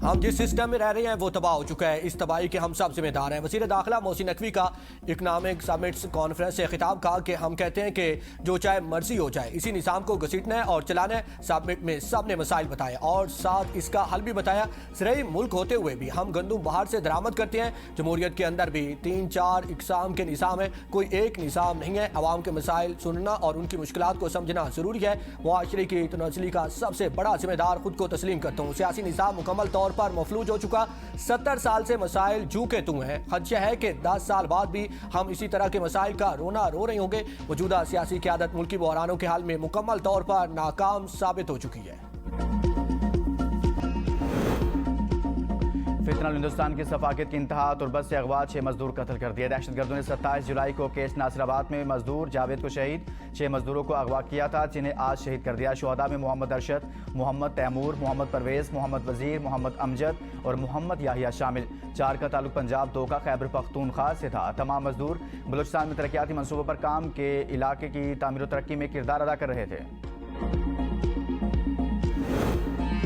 हम जिस सिस्टम में रह रहे हैं वो तबाह हो चुका है। इस तबाही के हम सब जिम्मेदार हैं। वज़ीर दाखिला मोहसिन नकवी का इकनॉमिक समिट्स कॉन्फ्रेंस से खिताब कहा कि हम कहते हैं कि जो चाहे मर्जी हो जाए, इसी निज़ाम को घसीटना है और चलाना है। समिट में सब ने मसाइल बताए और साथ इसका हल भी बताया। ज़राई मुल्क होते हुए भी हम गंदम बाहर से दरामद करते हैं। जमहूरियत के अंदर भी 3-4 इकसाम के निज़ाम है, कोई एक निज़ाम नहीं है। अवाम के मसाइल सुनना और उनकी मुश्किलात को समझना ज़रूरी है। मुआशरे की तनज़ली का सबसे बड़ा जिम्मेदार खुद को तस्लीम करता हूँ। सियासी निज़ाम मुकम्मल तौर पर मफलूज हो चुका। 70 साल से मसाइल जू के तू हैं। खदशा है कि 10 साल बाद भी हम इसी तरह के मसाइल का रोना रो रहे होंगे। मौजूदा सियासी क़यादत मुल्की बहरानों के हाल में मुकम्मल तौर पर नाकाम साबित हो चुकी है। फितनल हिंदुस्तान की सफाकत की इंतहा। तुरबत से अगवा 6 मजदूर कत्ल कर दिए। दहशतगर्दों ने 27 जुलाई को केस नासिराबाद में मजदूर जावेद को शहीद, 6 मजदूरों को अगवा किया था जिन्हें आज शहीद कर दिया। शुहदा में मोहम्मद अरशद, मोहम्मद तैमूर, मोहम्मद परवेज, मोहम्मद वजीर, मोहम्मद अमजद और मोहम्मद याहिया शामिल। 4 का ताल्लुक पंजाब, 2 का खैबर पख्तूनख्वा से था। तमाम मजदूर बलूचिस्तान में तरक्याती मनसूबों पर काम के इलाके की तामीर व तरक्की में किरदार अदा कर रहे थे।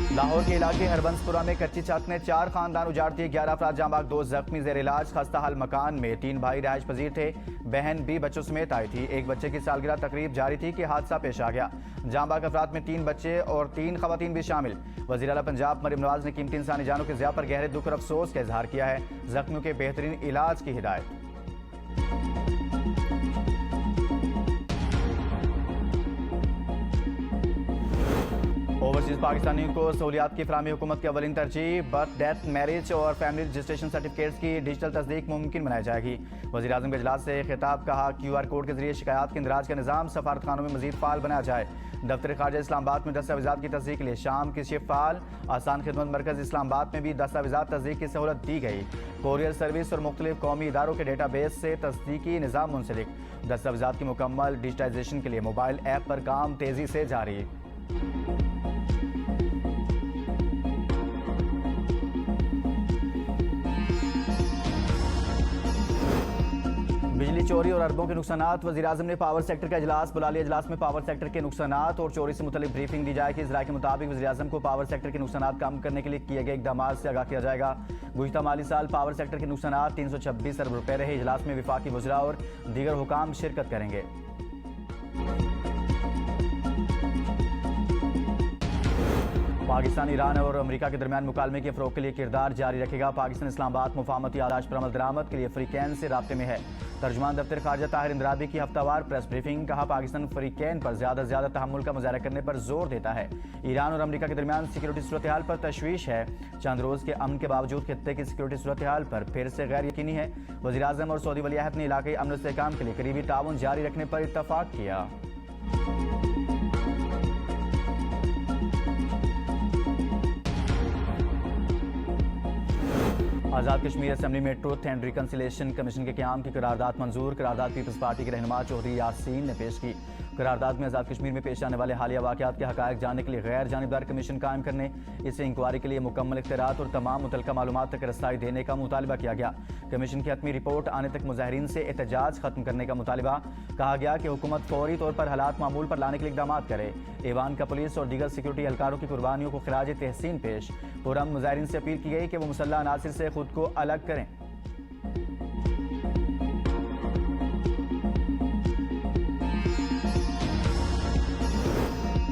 लाहौर के इलाके हरबंसपुरा में कच्ची छत ने 4 खानदान उजाड़ दिए। 11 अफराद जाँ बाग, 2 जख्मी जेर इलाज। खस्ता हाल मकान में 3 भाई रिहाइश पजीर थे। बहन भी बच्चों समेत आई थी। एक बच्चे की सालगिरह तकरीब जारी थी कि हादसा पेश आ गया। जाँ बाग अफराद में 3 बच्चे और 3 खवातीन भी शामिल। वज़ीर आला पंजाब मरियम नवाज ने कीमती इंसानी जानों के ज़िया पर गहरे दुख और अफसोस का इजहार किया है। जख्मियों के बेहतरीन इलाज की हिदायत। ओवरसीज पाकिस्तानियों को सहूलियात की फराहमी हुकूमत की अवलिन तरजीह। बर्थ, डेथ, मैरिज और फैमिली रजिस्ट्रेशन सर्टिफिकेट्स की डिजिटल तस्दीक मुमकिन बनाई जाएगी। वज़ीर आज़म के इजलास से खिताब। कहा QR कोड के जरिए शिकायत के इंदराज का निज़ाम सफारतखानों में मजीद फाल बनाया जाए। दफ्तर खारजा इस्लामाबाद में दस्तावेज़ात की तस्दीक के लिए शाम की शिफ्ट फाल। आसान खिदमत मरकज़ इस्लामाबाद में भी दस्तावेज़ात तस्दीक की सहूलत दी गई। कोरियर सर्विस और मुख्तलिफ कौमी इदारों के डेटाबेस से तस्दीकी निज़ाम मुंसलिक। दस्तावेज़ात की मुकम्मल डिजिटाइजेशन के लिए मोबाइल ऐप पर काम तेज़ी से जारी। बिजली चोरी और अरबों के नुकसानात। वज़ीर-ए-आज़म ने पावर सेक्टर का इजलास बुला लिया। इजलास में पावर सेक्टर के नुकसानात और चोरी से मुतल्लिक ब्रीफिंग दी जाएगी। इजरा के मुताबिक वज़ीर-ए-आज़म को पावर सेक्टर के नुकसानात कम करने के लिए किए गए इक़दाम से आगाह किया जाएगा। गुज़िश्ता माली साल पावर सेक्टर के नुकसानात 326 अरब रुपये रहे। इजलास में वफाकी वज़रा और दीगर हुकाम शिरकत करेंगे। पाकिस्तान ईरान और अमेरिका के दरमियान मुकालमे के फ़रोग़ के लिए किरदार जारी रखेगा। पाकिस्तान इस्लामाबाद मुफाहमती आदाश पर अमल दरामद के लिए फ़रीक़ैन से राब्ते में है। तर्जुमान दफ्तर खारजा ताहिर इंदराबी की हफ्तावार प्रेस ब्रीफिंग। कहा, पाकिस्तान फ़रीक़ैन पर ज़्यादा से ज़्यादा तहम्मुल का मुज़ाहरा करने पर जोर देता है। ईरान और अमेरिका के दरमियान सिक्योरिटी सूरत हाल पर तशवीश है। चंद रोज़ के अमन के बावजूद खित्ते की सिक्योरिटी सूरत हाल पर फिर से गैर यकीनी है। वज़ीर-ए-आज़म और सऊदी वली अहद ने इलाक़ाई अमन व इस्तेहकाम के लिए करीबी ताउन जारी रखने पर इत्तफ़ाक़ किया। आज़ाद कश्मीर असेंबली में ट्रुथ एंड रिकन्सिलेशन कमीशन के क़याम की करारदाद मंजूर। करारदाद पीपल्स पार्टी के रहनुमा चौधरी यासीन ने पेश की। करारदाद में आज़ाद कश्मीर में पेश आने वाले हालिया वाक़यात के हक़ाइक़ जानने के लिए गैर जानिबदार कमीशन कायम करने, इसे इंक्वायरी के लिए मुकम्मल इख्तियारात और तमाम मुतल्लिका मालूमात तक रसाई देने का मुतालबा किया गया। कमीशन की हतमी रिपोर्ट आने तक मुज़ाहिरीन से एहतजाज खत्म करने का मुतालबा। कहा गया कि हुकूमत फौरी तौर पर हालात मामूल पर लाने के लिए इक़दाम करे। ऐवान का पुलिस और दीगर सिक्योरिटी एहलकारों की कुर्बानियों को खिराज तहसीन पेश। पुरअमन मुज़ाहिरीन से अपील की गई कि वो मुसल्लह अनासिर से खुद को अलग करें।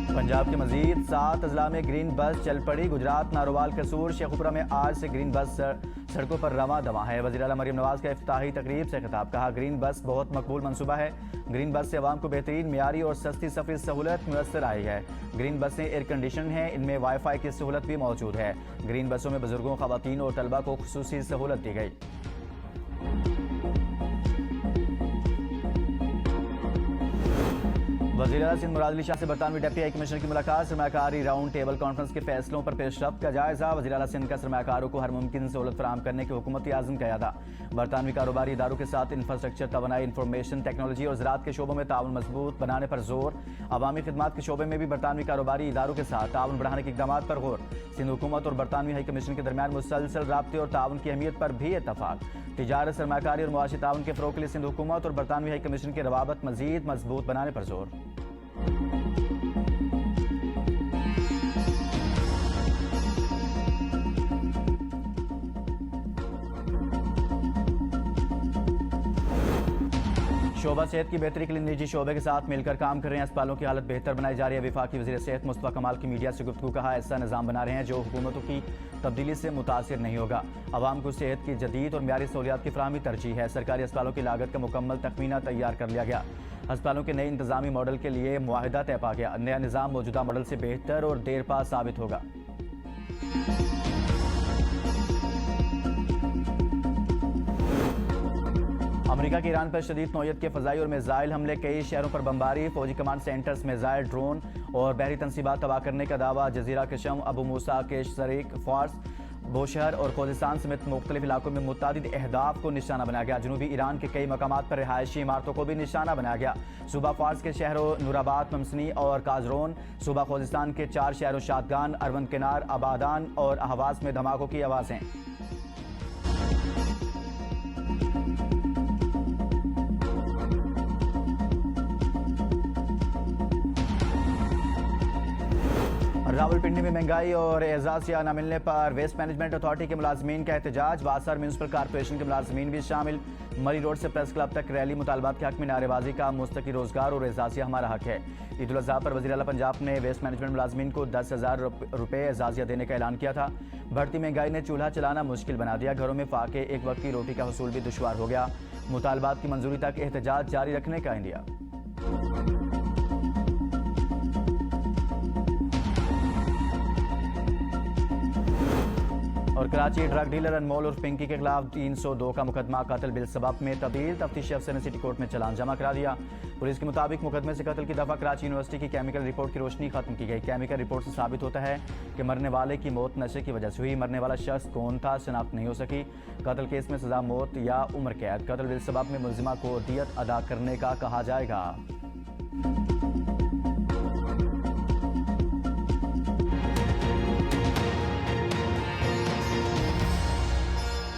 पंजाब के मजीद 7 अजला में ग्रीन बस चल पड़ी। गुजरात, नारोवाल, कसूर, शेखुपुरा में आज से ग्रीन बस सड़कों पर रवां दवा है। वज़ीर आला मरियम नवाज का इफ्तिताही तकरीब से खिताब। कहा, ग्रीन बस बहुत मकबूल मनसूबा है। ग्रीन बस से अवाम को बेहतरीन, मियारी और सस्ती सफरी सहूलत मुयसर आई है। ग्रीन बसें एयर कंडीशन हैं, इनमें वाईफाई की सहूलत भी मौजूद है। ग्रीन बसों में बुजुर्गों, खवातीन और तलबा को खुसूसी सहूलत दी गई। वज़ीर-ए-आला सिंध मुराद अली शाह से बरतानवी डिप्टी हाई कमिश्नर की मुलाकात। सरमायाकारी राउंड टेबल कॉन्फ्रेंस के फैसलों पर पेशरफ्त का जायजा। वज़ीर-ए-आला सिंध का सरमायाकारों को हर मुमकिन सहूलत फराहम करने के हुकूमती आज़म का अदा। बरतानवी कारोबारी इदारों के साथ इंफ्रास्ट्रक्चर, तवानाई, इंफॉर्मेशन टेक्नोलॉजी और ज़राअत के शोबों में ताउन मजबूत बनाने पर जोर। अवामी खिदमात के शोबे में भी बरतानवी कारोबारी इदारों के साथ ताउन बढ़ाने के इक़दाम पर गौर। सिंध हुकूमत और बरतानवी हाई कमिश्नर के दरमियान मुसलसल राब्ते और ताउन की अहमियत पर भी इत्तफाक। तिजारत, सरमायाकारी और मुआशी ताउन के फ़रोग़ के लिए सिंध हुकूमत और बरतानवी हाई कमिश्नर के रवाबत मज़ीद मजबूत बनाने पर जोर। शोबा सेहत की बेहतरी के लिए निजी शोबे के साथ मिलकर काम कर रहे हैं। अस्पतालों की हालत बेहतर बनाई जा रही है। वफाकी वज़ीर सेहत मुस्तफ़ा कमाल की मीडिया से गुफ्तगू कहा, ऐसा निज़ाम बना रहे हैं जो हुकूमतों की तब्दीली से मुतासिर नहीं होगा। आवाम को सेहत की जदीद और म्यारी सहूलियात की फराहमी तरजीह है। सरकारी अस्पतालों की लागत का मुकम्मल तखमीना तैयार कर लिया गया। अस्पतालों के नए इंतजामी मॉडल के लिए मुआहिदा तय पा गया। नया निज़ाम मौजूदा मॉडल से बेहतर और देरपा साबित होगा। अमेरिका के ईरान पर शदीद नौयत के फ़ज़ाई और मिसाइल हमले, कई शहरों पर बमबारी, फौजी कमांड सेंटर्स, मिसाइल, ड्रोन और बहरी तनसीबात तबाह करने का दावा। जजीरा कशम, अबू मूसा के शरीक, फार्स, बोशहर और खोजिस्तान समेत मुख्तलिफ इलाकों में मुतादिद अहदाफ को निशाना बनाया गया। जनूबी ईरान के कई मकामात पर रिहायशी इमारतों को भी निशाना बनाया गया। सूबा फार्स के शहरों नूराबाद, ममसनी और काजरोन, सूबा खोजिस्तान के 4 शहरों शादगान, अरवंद किनार, आबादान और अहवाज में धमाकों की आवाज़ें। रावलपिंडी में महंगाई और एजाज़िया न मिलने पर वेस्ट मैनेजमेंट अथॉरिटी के मुलाजमीन का एहतजाज। वासर म्यूनसिपल कॉर्पोरेशन के मुलाजमीन भी शामिल। मरी रोड से प्रेस क्लब तक रैली। मुतालबात के हक में नारेबाजी का। मुस्तकी रोजगार और एजाज़िया हमारा हक है। ईद उल अज़हा पर वज़ीर आला पंजाब ने वेस्ट मैनेजमेंट मुलाजमीन को 10,000 रुपये एजाज़िया देने का ऐलान किया था। बढ़ती महंगाई ने चूल्हा चलाना मुश्किल बना दिया। घरों में फाके एक वक्त की रोटी का हसूल भी दुश्वार हो गया। मुतालबात की मंजूरी तक एहतजाज जारी रखने का इंडिया। और कराची ड्रग डीलर अनमोल उर्फ पिंकी के खिलाफ 302 का मुकदमा कत्ल बिल सबब में तब्दील। तफ्तीशी अफसर ने सिटी कोर्ट में चालान जमा करा दिया। पुलिस के मुताबिक मुकदमे से कत्ल की दफा कराची यूनिवर्सिटी की केमिकल रिपोर्ट की रोशनी खत्म की गई। केमिकल रिपोर्ट से साबित होता है कि मरने वाले की मौत नशे की वजह से हुई। मरने वाला शख्स कौन था शनाख्त नहीं हो सकी। कत्ल केस में सजा मौत या उम्र कैद। कत्ल बिल सबब में मुलजिमा को दियत अदा करने का कहा जाएगा।